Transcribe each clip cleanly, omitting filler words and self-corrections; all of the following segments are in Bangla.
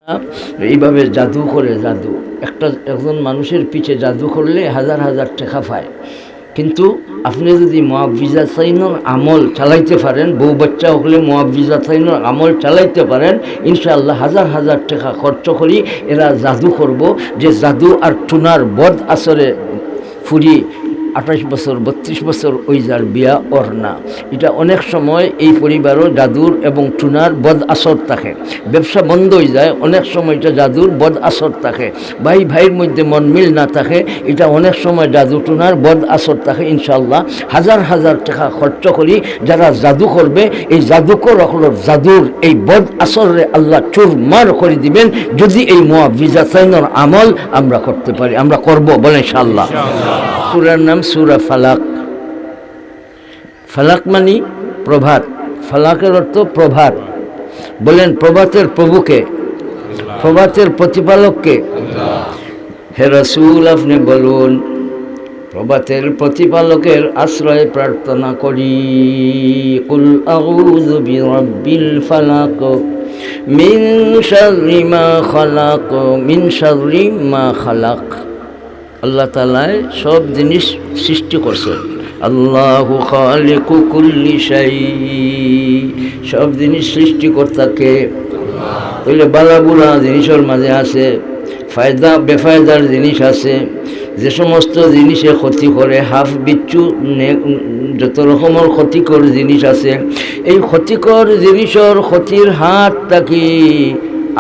এইভাবে জাদু করে একজন মানুষের পিছে জাদু করলে হাজার হাজার টাকা পায়। কিন্তু আপনি যদি মুআব্বিজাতাইনের আমল চালাইতে পারেন, বউ বাচ্চা হলে মুআব্বিজাতাইনের আমল চালাইতে পারেন, ইনশাআল্লাহ হাজার হাজার টাকা খরচ করি এরা জাদু করব। যে জাদু আর টুনার বদ আসরে ফুরি 28 বছর 32 বছর ওই যার বিয়া ওর না। এটা অনেক সময় এই পরিবারও জাদুর এবং টুনার বদ আসর থাকে, ব্যবসা বন্ধ হয়ে যায়, অনেক সময় এটা জাদুর বদ আসর থাকে, ভাই ভাইয়ের মধ্যে মন মিল না থাকে, এটা অনেক সময় জাদু টুনার বদ আসর থাকে। ইনশাআল্লাহ হাজার হাজার টাকা খরচ করি যারা জাদু করবে, এই জাদুকর হলো জাদুর এই বদ আসরে আল্লাহ চুরমার করে দিবেন যদি এই মুআব্বিজাতাইনের আমল আমরা করতে পারি। আমরা করব বলেন ইনশাআল্লাহ। সূরার নাম সূরা ফালাক। ফালাক মানে প্রভাত, ফালাকের অর্থ প্রভাত। বলেন প্রভাতের প্রভুকে, প্রভাতের প্রতিপালককে। হে রাসূল আপনি বলুন প্রভাতের প্রতিপালকের আশ্রয় প্রার্থনা করি। কুল আউযু বিরাব্বিল ফালাক মিন শাররি মা খালাক মিন শাররি মা খালাক। আল্লাহ তাআলা সব জিনিস সৃষ্টি করছেন। আল্লাহু খালিকু কুল্লি শাই, সব জিনিস সৃষ্টিকর্তাকে। তাহলে বালাবুলা জিনিসের মাঝে আছে, ফায়দা বেফায়দার জিনিস আছে। যে সমস্ত জিনিসে ক্ষতি করে, হাফ বিচ্ছু যত রকমের ক্ষতিকর জিনিস আছে, এই ক্ষতিকর জিনিসের ক্ষতির হাত তাকে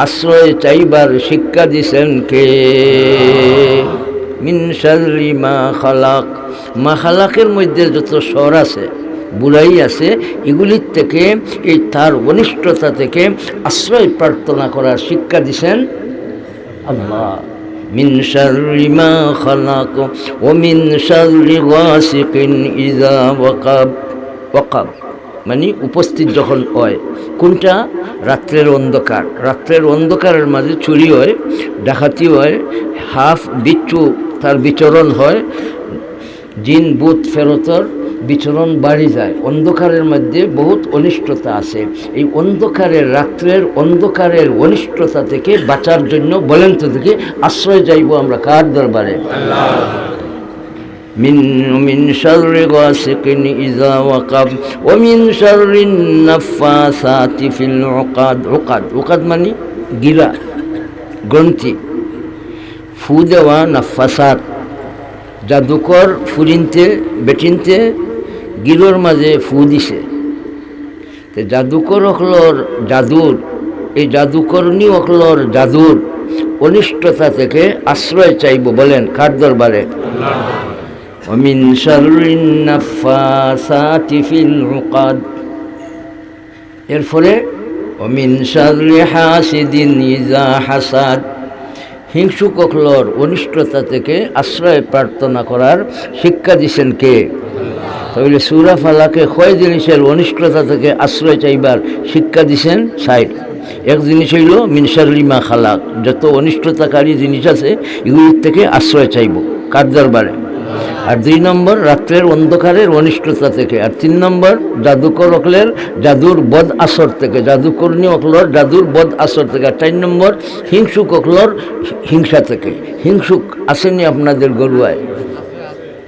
আশ্রয় চাইবার শিক্ষা দিছেন কে? মিন শাররি মা খালাক, মা খালাকের মধ্যে যত স্বর আছে, বুড়াই আছে, এগুলির থেকে এই তার অনিষ্টতা থেকে আশ্রয় প্রার্থনা করার শিক্ষা দিছেন আল্লাহ। মিন শাররি মা খালাক ওয়া মিন শাররি গাসিকিন ইযা ওয়াকাব। ওয়াকাব মানে উপস্থিত যখন হয়, কোনটা? রাত্রের অন্ধকার। রাত্রের অন্ধকারের মাঝে চুরি হয়, ডাকাতি হয়, হাফ বিচ্ছু তার বিচরণ হয়, জিন ভূত ফেরতর বিচরণ বাড়ি যায়। অন্ধকারের মধ্যে বহুত অনিষ্টতা আছে। এই অন্ধকারের, রাত্রের অন্ধকারের অনিষ্টতা থেকে বাঁচার জন্য বলেন তো দেখি আশ্রয় যাইব আমরা কার দরবারে? মিন শাররি গাসিকিন ইযা ওয়াকাব ওয়া মিন শাররিন নাফাসাতি ফিল উকাদ। উকাদ, উকাদ মানে গিরা, গ্রন্থি, ফু দেওয়া, নাফাসাত। জাদুকর ফুরিনতে বেটিনতে গিলোর মাঝে ফু দিছে। তো জাদুকর হকলর জাদুর, এই জাদুকরণী হকলর জাদুর অনিষ্টতা থেকে আশ্রয় চাইব বলেন কার দরবারে? ওমিন শাররিন নাফাসাতি ফিল উকাদ। এরপরে ওমিন শাররি হাসিদিন ইযা হাসাদ, হিংসুক হকলর অনিষ্টতা থেকে আশ্রয় প্রার্থনা করার শিক্ষা দিছেন কে? তাহলে সূরা ফালাকে কয় জিনিসের অনিষ্টতা থেকে আশ্রয় চাইবার শিক্ষা দিছেন? 60। এক জিনিস হইল মিন শাররি মা খালাক, যত অনিষ্টতাকারী জিনিস আছে এগুলির থেকে আশ্রয় চাইব কার দরবারে? আর 2 নম্বর রাত্রের অন্ধকারের অনিষ্টতা থেকে। আর 3 নম্বর জাদুকর অকলের জাদুর বদ আসর থেকে, জাদুকর্ণী অকলর জাদুর বদ আসর থেকে। আর 4 নম্বর হিংসুক অকলর হিংসা থেকে। হিংসুক আসেনি আপনাদের গরুয়ায়?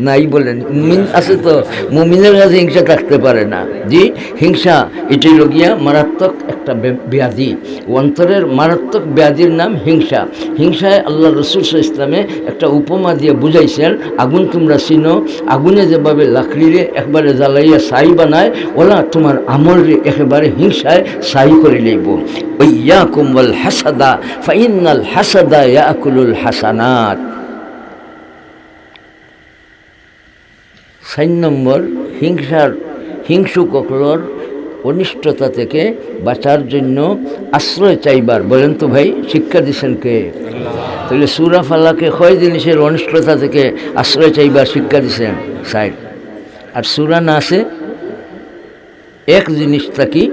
নাই বলেন? মুমিন আছে তো, মুমিনের কাছে হিংসা থাকতে পারে না। জি, হিংসা এটি লগিয়া মারাত্মক একটা ব্যাধি, অন্তরের মারাত্মক ব্যাধির নাম হিংসা। হিংসায় আল্লাহ রাসূল সাল্লাল্লাহু আলাইহি ওয়াসাল্লামে একটা উপমা দিয়ে বুঝাইছেন, আগুন তোমরা চিনো, আগুনে যেভাবে লাকড়িরে একবারে জ্বালাইয়া ছাই বানায়, ওলা তোমার আমলরে একেবারে হিংসায় ছাই করে লইব। ওয়াইয়াকুম ওয়াল হাসাদা ফাইন্নাল হাসাদা ইয়াকুলুল হাসানাত। 4 নম্বর হিংসুক অকলর অনিষ্টতা থেকে বাঁচার জন্য আশ্রয় চাইবার বলেন তো ভাই শিক্ষা দিচ্ছেন কে? তাহলে সূরা ফালাকে কয় জিনিসের অনিষ্টতা থেকে আশ্রয় চাইবার শিক্ষা দিচ্ছেন? 60। আর সূরা নাসে এক জিনিস থাকি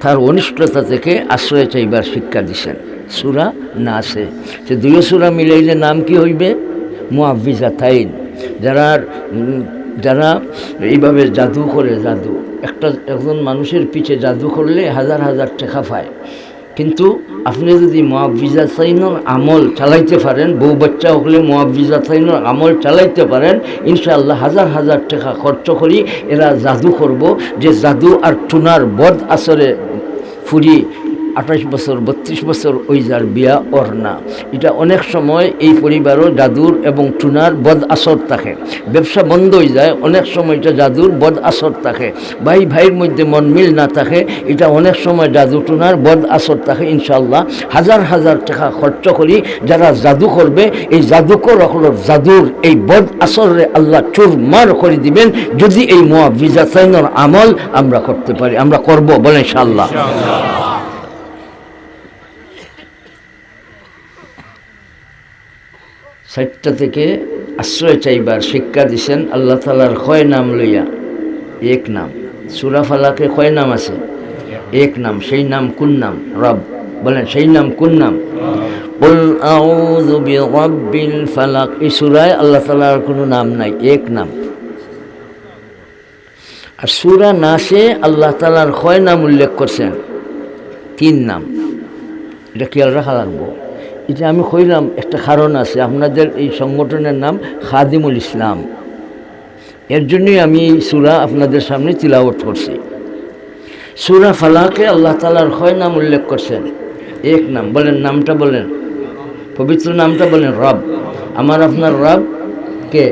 তার অনিষ্টতা থেকে আশ্রয় চাইবার শিক্ষা দিচ্ছেন সূরা নাসে। সে 2 সূরা মিলাইলে নাম কি হইবে? মুআব্বিজাতাইন। যারা এইভাবে জাদু করে, একজন মানুষের পিছে জাদু করলে হাজার হাজার টাকা পায়। কিন্তু আপনি যদি মুআব্বিজাতাইনের আমল চালাইতে পারেন, বউ বাচ্চা হলে মুআব্বিজাতাইনের আমল চালাইতে পারেন, ইনশাআল্লাহ হাজার হাজার টাকা খরচ করি এরা জাদু করব, যে জাদু আর টুনার বদ আসরে ফুরি 28 বছর 32 বছর ওই যার বিয়া ওর না। এটা অনেক সময় এই পরিবারও জাদুর এবং টুনার বদ আসর থাকে, ব্যবসা বন্ধ হয়ে যায়, অনেক সময় এটা জাদুর বদ আসর থাকে, ভাই ভাইয়ের মধ্যে মন মিল না থাকে, এটা অনেক সময় জাদু টুনার বদ আসর থাকে। ইনশাআল্লাহ হাজার হাজার টাকা খরচ করি যারা জাদু করবে, এই জাদুকর হলোর জাদুর এই বদ আসরে আল্লাহ চুরমার করে দিবেন যদি এই মুআব্বিজাতাইনের আমল আমরা করতে পারি। আমরা করব, বলেন ইনশাআল্লাহ। 7টা থেকে আশ্রয় চাইবার শিক্ষা দিছেন আল্লাহ তাআলার কয় নাম লইয়া? এক নাম। সূরা ফালাকে কয় নাম আছে? এক নাম। সেই নাম কোন নাম? রব। বলেন সেই নাম কোন নাম? কুল আউযু বিরাব্বিল ফালাক। এই সূরায় আল্লাহ তাআলার কোনো নাম নাই, এক নাম। আর সূরা নাসে আল্লাহ তাআলার কয় নাম উল্লেখ করছেন? 3 নাম। এটা খেয়াল রাখা লাগবে। এটা আমি কইলাম একটা কারণ আছে, আপনাদের এই সংগঠনের নাম খাদিমুল ইসলাম, এর জন্যই আমি এই সূরা আপনাদের সামনে তিলাওয়াত করছি। সূরা ফালাকে আল্লাহ তাআলার কয় নাম উল্লেখ করছেন? এক নাম। বলেন নামটা বলেন, পবিত্র নামটা বলেন। রব। আমার আপনার রব কে?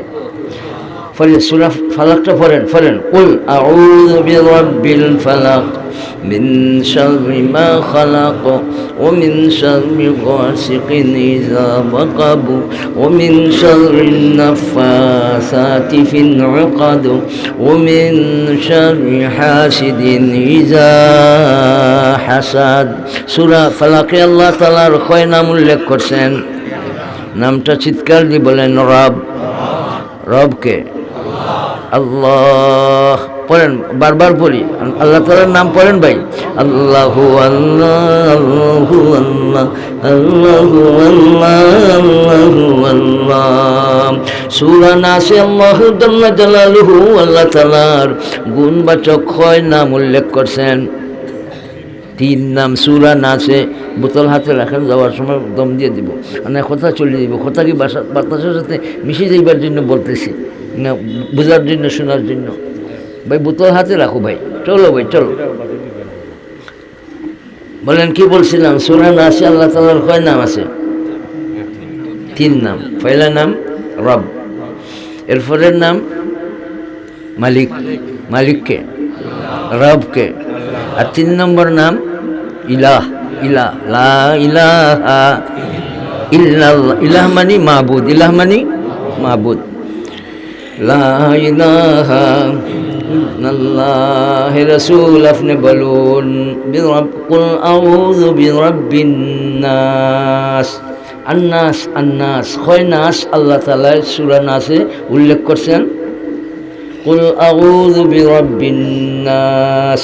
ফলে সূরা ফালাকটা পড়েন। কুল আউযু বিরাব্বিল ফালাক মিন শাররি মা খালাক ওয়া মিন শাররি গাসিকিন ইযা ওয়াকাব ওয়া মিন শাররিন নাফাসাতি ফিল উকাদ ওয়া মিন শাররি হাসিদিন ইযা হাসাদ। সূরা ফালাকে আল্লাহ তাআলার কয় নাম উল্লেখ করছেন? নামটা চিৎকার দিয়ে বলেন, রব। রবকে? আল্লাহ। পড়েন, বারবার পড়ি, আল্লাহ তাআলার নাম পড়েন ভাই। আল্লাহু আল্লাহ আল্লাহু আল্লাহ আল্লাহু আল্লাহ আল্লাহু আল্লাহ। সূরা নাসে আল্লাহু জাল্লা জালালুহু আল্লাহ তাআলার গুণবাচক কয় নাম উল্লেখ করছেন? 3 নাম। সূরা নাসে বোতল হাতে রাখেন, যাওয়ার সময় দম দিয়ে দিব, মানে কথা চলে দিব। কথা কি বাতাসের সাথে মিশে যাইবার জন্য বলতেছি না, বোঝার জন্য, শোনার জন্য। ভাই বোতল হাতে রাখো ভাই, চলো ভাই চলো। বলেন কি বলছিলাম? সূরা নাসে আল্লাহ তাআলার কয় নাম আছে? 3 নাম। পয়লা নাম রব, এরপরের নাম মালিক। মালিককে? রবকে। আর 3 নম্বর নাম ইলাহ। ইলাহ, লা ইলাহা ইল্লাল্লাহ। ইলাহ মানি মাবুদ, ইলাহ মানি মাবুদ। লা ইলাহা ইল্লাল্লাহ। রাসূল আপনি বলুন, কুল আউযু বিরাব্বিন নাস। আন্নাস। আন্নাস কয় নাস আল্লাহ তাআলা সূরা নাসে উল্লেখ করছেন? কুল আউযু বিরাব্বিন নাস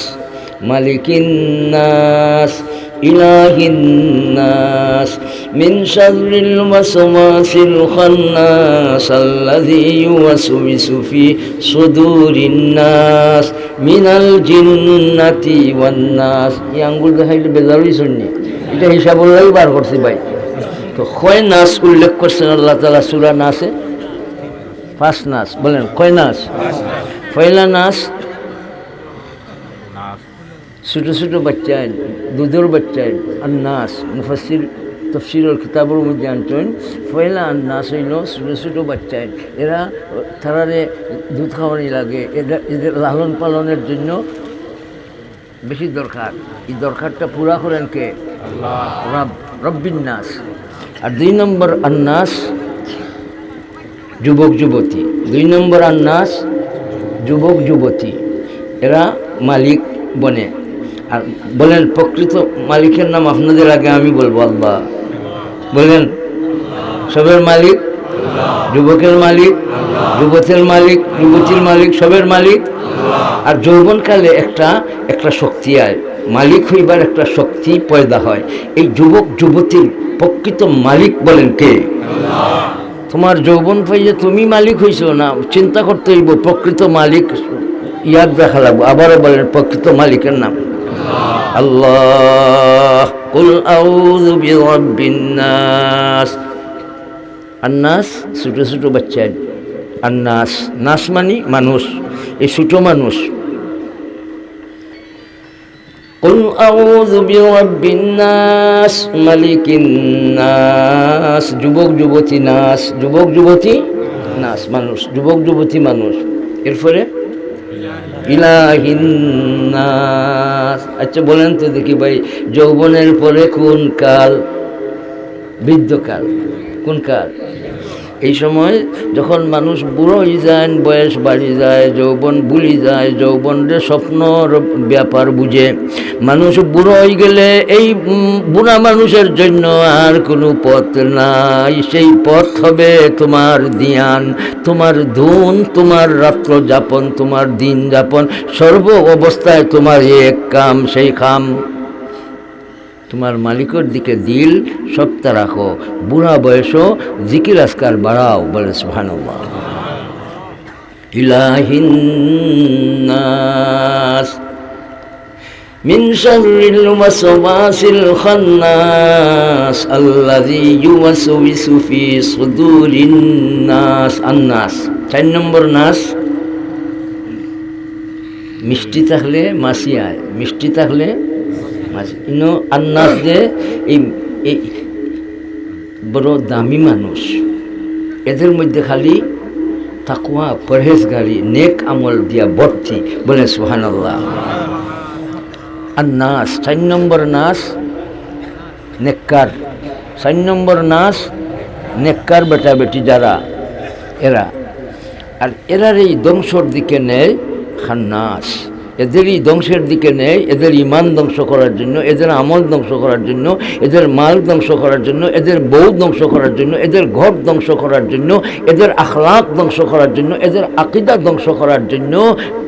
মালিকিন নাস ইলাহিন নাস মিন শাররিল ওয়াসওয়াসিল খান্নাস আল্লাযী ইউওয়াসওয়িসু ফি সুদুরিন নাস মিনাল জিন্নাতি ওয়ান নাস। এই আঙ্গুল দেখাইলে বেজারই শুননি, এটা হিসাব হলেই বার করছি ভাই। তো কয় নাস উল্লেখ করছেন আল্লাহ তাআলা সূরা নাসে? 5 নাস। বলেন কয় নাস? পয়লা নাস ছোটো ছোটো বাচ্চা, দুধের বাচ্চা। আর নাস মুফাসসির তফসিরের কিতাবের মধ্যে আনতেন, পয়লা আর নাস হইল ছোটো ছোটো বাচ্চা। এরা তারারে দুধ খাওয়ানি লাগে, এদের লালন পালনের জন্য বেশি দরকার। এই দরকারটা পুরা করেন কে? রব, রব্বিন নাস। আর 2 নম্বর আন্নাস যুবক যুবতী। 2 নম্বর আন্নাস যুবক যুবতী, এরা মালিক বনে। আর বলেন প্রকৃত মালিকের নাম আপনাদের আগে আমি বলবো, আল্লাহ। বলেন সবের মালিক, যুবকের মালিক, যুবতীর মালিক, যুবতীর মালিক, সবের মালিক। আর যৌবনকালে একটা শক্তি আয়, মালিক হইবার একটা শক্তি পয়দা হয়। এই যুবক যুবতীর প্রকৃত মালিক বলেন কে? তোমার যৌবন পাইয়ে তুমি মালিক হইছো না, চিন্তা করতে হইব প্রকৃত মালিক ইয়াদ রাখা লাগবো। আবারও বলেন প্রকৃত মালিকের নাম আল্লাহ। কুল আউযু বিরাব্বিন নাস। আন্নাস ছোট ছোট বাচ্চা, আন্নাস, নাস মানে মানুষ, এই ছোট মানুষ। কুল আউযু বিরাব্বিন নাস মালিকিন নাস, যুবক যুবতী নাস, যুবক যুবতী নাস মানুষ, যুবক যুবতী মানুষ। এরপরে ইলাহিন নাস। আচ্ছা বলেন তো দেখি ভাই, যৌবনের পরে কোন কাল? বৃদ্ধকাল। কোন কাল? এই সময় যখন মানুষ বুড়ো হয়ে যায়, বয়স বাড়ি যায়, যৌবন ভুলি যায়, যৌবনের স্বপ্নর ব্যাপার বুঝে মানুষ বুড়ো হয়ে গেলে এই বুড়া মানুষের জন্য আর কোনো পথ নাই। সেই পথ হবে তোমার ধ্যান, তোমার ধুন, তোমার রাত্র যাপন, তোমার দিন যাপন, সর্ব অবস্থায় তোমার এক কাম, সেই কাম তোমার মালিকের দিকে দিল সপ্তাহ রাখো, বুড়া বয়সও জিকির আজকার বাড়াও। বলে সুবহানাল্লাহ। ইলাহিন নাস মিন শাররিল ওয়াসওয়াসিল খান্নাস আল্লাযী ইউওয়াসওয়িসু ফি সুদুরিন নাস। আন্নাস 4 নম্বর নাস। মিষ্টি থাকলে মাছি আয়, মিষ্টি থাকলে ইনো আন্নাস যে এই বড় দামি মানুষ, এদের মধ্যে খালি তাকওয়া, পরহেজগারি, নেক আমল দিয়া ভর্তি। বলে সুবহানাল্লাহ। আন্নাস 4 নম্বর নাস নেককার। 4 নম্বর নাস নেককার বেটা বেটি যারা, এরা। আর এরার এই ধ্বংসর দিকে নেয় খান্নাস, এদেরই ধ্বংসের দিকে নেয়, এদের ইমান ধ্বংস করার জন্য, এদের আমল ধ্বংস করার জন্য, এদের মাল ধ্বংস করার জন্য, এদের বউ ধ্বংস করার জন্য, এদের ঘর ধ্বংস করার জন্য, এদের আখলাক ধ্বংস করার জন্য, এদের আকিদা ধ্বংস করার জন্য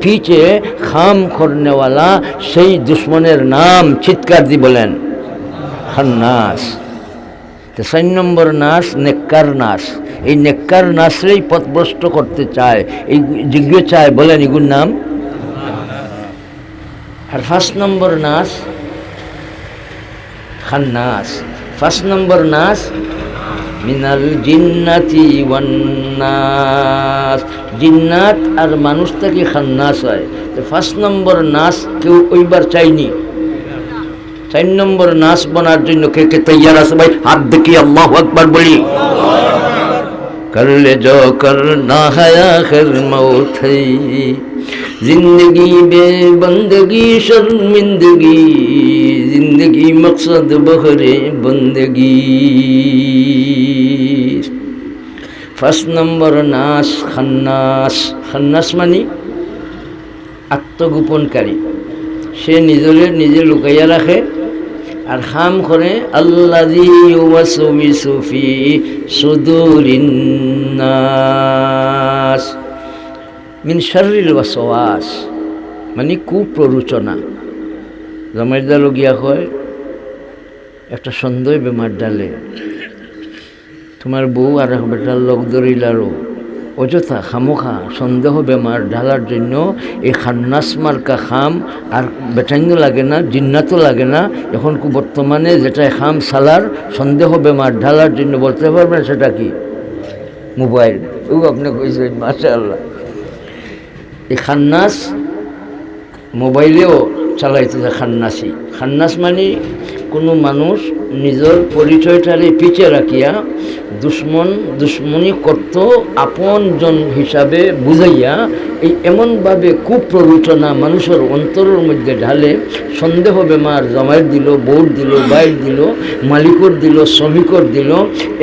পিছে খাম করনেওয়ালা সেই দুশ্মনের নাম চিৎকার দি বলেন খান্নাস। 4 নম্বর নাস নেককার নাস। এই নেককার নাসরেই পথভ্রষ্ট করতে চায়, এই জিজ্ঞে চায়। বলেন এগুর নাম। আর 5 নম্বর নাস খান্নাস। 5 নম্বর নাস মিনাল জিন্নাতি ওয়ান নাস। জিন্নাত আর মানুষ থেকে খান্নাস হয়। তো 5 নম্বর নাস কেউ ওইবার চাইনি। 4 নম্বর নাস বনার জন্য কে কে তৈয়ার আছে ভাই? হাত দেখি আল্লাহু আকবার বলি। कर ले जो करना है आखिर मौत है, जिंदगी बे बंदगी शर्मिंदगी, जिंदगी मकसद बहरे बंदगी। 1 নম্বর নাস খান্নাস। খান্নাস মানে আত্মগোপনকারী। সে নিজে লুকাইয়া রাখে আর খাম করে আল্লাযী ইউওয়াসওয়িসু ফি সুদুরিন নাস মিন শাররিল ওয়াসওয়াস মানে কুপ্ররোচনা। জমাইদা লগিয়া কয় একটা সন্দেহ বেমার ডালে, তোমার বউ আর এক বেটার লোক ধরিলারও অযথা খামোখা সন্দেহ বেমার ঢালার জন্য এই খান্নাস মার্কা খাম আর বেটাইনও লাগে না, জিন্নাতও লাগে না। এখন বর্তমানে যেটা খাম সালার সন্দেহ বেমার ঢালার জন্য বলতে পারবেন সেটা কি? মোবাইল। ও আপনি কইছেন মাশাআল্লাহ। এই খান্নাস মোবাইলেও চালাইতেছে খান্নাসি। খান্নাস মানে কোনো মানুষ নিজের পরিচয়টারে পিছিয়ে রাখিয়া দুশ্মনী করত আপনজন হিসাবে বুঝাইয়া এই এমনভাবে কুপ্ররোচনা মানুষের অন্তরের মধ্যে ঢালে। সন্দেহ বেমার জমায়ের দিল, বউর দিল, বাইর দিল, মালিকর দিল, শ্রমিকর দিল,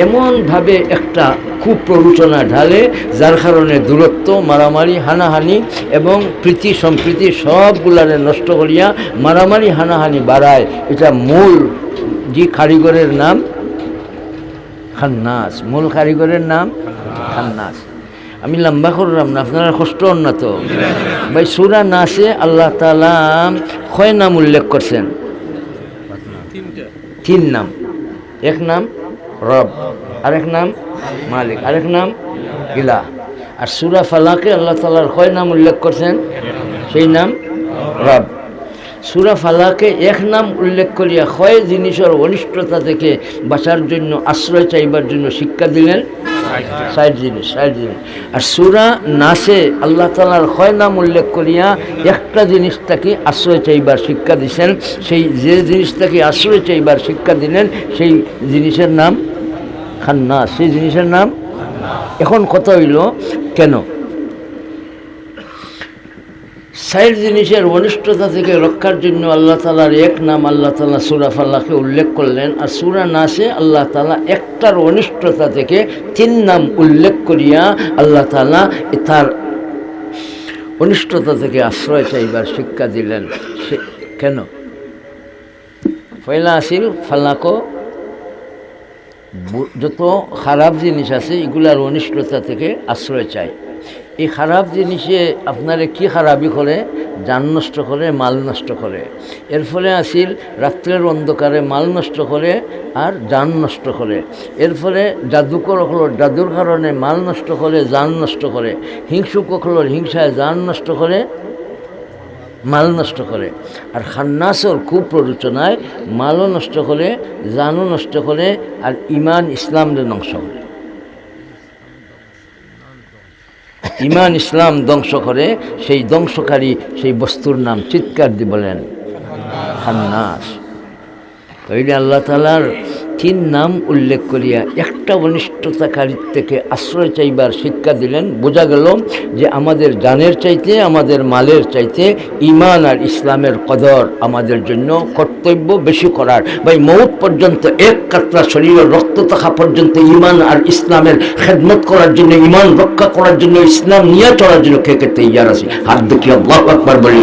এমনভাবে একটা কুপ্ররোচনা ঢালে যার কারণে দূরত্ব, মারামারি, হানাহানি এবং প্রীতি সম্প্রীতি সবগুলারে নষ্ট করিয়া মারামারি হানাহানি বাড়ায়। এটা মূল যে কারিগরের নাম খান্নাস। মূল কারিগরের নাম খান্নাস। আমি লম্বা করলাম না, আপনারা কষ্ট হন না তো ভাই। সূরা নাসে আল্লাহ তাআলা 6 নাম উল্লেখ করছেন। 3 নাম। এক নাম রব, আরেক নাম মালিক, আরেক নাম ইলাহ। আর সূরা ফালাকে আল্লাহ তাআলার 6 নাম উল্লেখ করছেন, সেই নাম রব। সূরা ফালাকে এক নাম উল্লেখ করিয়া ক্ষয় জিনিসের অনিষ্টতা থেকে বাঁচার জন্য আশ্রয় চাইবার জন্য শিক্ষা দিলেন ৬০ জিনিস। আর সূরা নাসে আল্লাহ তাআলার ক্ষয় নাম উল্লেখ করিয়া একটা জিনিসটাকে আশ্রয় চাইবার শিক্ষা দিছেন। সেই যে জিনিসটাকে আশ্রয় চাইবার শিক্ষা দিলেন সেই জিনিসের নাম খান্নাস, সেই জিনিসের নাম। এখন কথা হইল কেন ৬০ জিনিসের অনিষ্টতা থেকে রক্ষার জন্য আল্লাহ তাআলার এক নাম আল্লাহ তাআলা সূরা ফালাকে উল্লেখ করলেন, আর সূরা নাসে আল্লাহ তাআলা একটার অনিষ্টতা থেকে ৩ নাম উল্লেখ করিয়া আল্লাহ তাআলা তার অনিষ্টতা থেকে আশ্রয় চাইবার শিক্ষা দিলেন। সে কেন পয়লা আসিল ফালাকো যত খারাপ জিনিস আছে এগুলার অনিষ্টতা থেকে আশ্রয় চাই। এই খারাপ জিনিসে আপনারে কি খারাপই করে, জান নষ্ট করে, মাল নষ্ট করে। এর ফলে আসিল রাত্রের অন্ধকারে মাল নষ্ট করে আর জান নষ্ট করে। এর ফলে জাদুকর হলোর জাদুর কারণে মাল নষ্ট করে, জান নষ্ট করে। হিংসুক হলোর হিংসায় জান নষ্ট করে, মাল নষ্ট করে। আর খান্নাসর খুব প্ররোচনায় মালও নষ্ট করে, জানও নষ্ট করে, আর ইমান ইসলামকে ধ্বংস করে। ইমান ইসলাম ধ্বংস করে, সেই ধ্বংসকারী সেই বস্তুর নাম চিৎকার দিয়ে বলেন খান্নাস। তৈরি আল্লাহ তাআলার ৩ নাম উল্লেখ করিয়া একটা অনিষ্টতাকারীর থেকে আশ্রয় চাইবার শিক্ষা দিলেন। বোঝা গেল যে আমাদের জানের চাইতে, আমাদের মালের চাইতে ইমান আর ইসলামের কদর আমাদের জন্য কর্তব্য বেশি করার। ভাই মৌত পর্যন্ত এক কাতরা শরীরের রক্ত থাকা পর্যন্ত ইমান আর ইসলামের খেদমত করার জন্য, ইমান রক্ষা করার জন্য, ইসলাম নিয়ে চলার জন্য কে কে তৈয়ার আছে? হাত দেখি আল্লাহু আকবার বলি।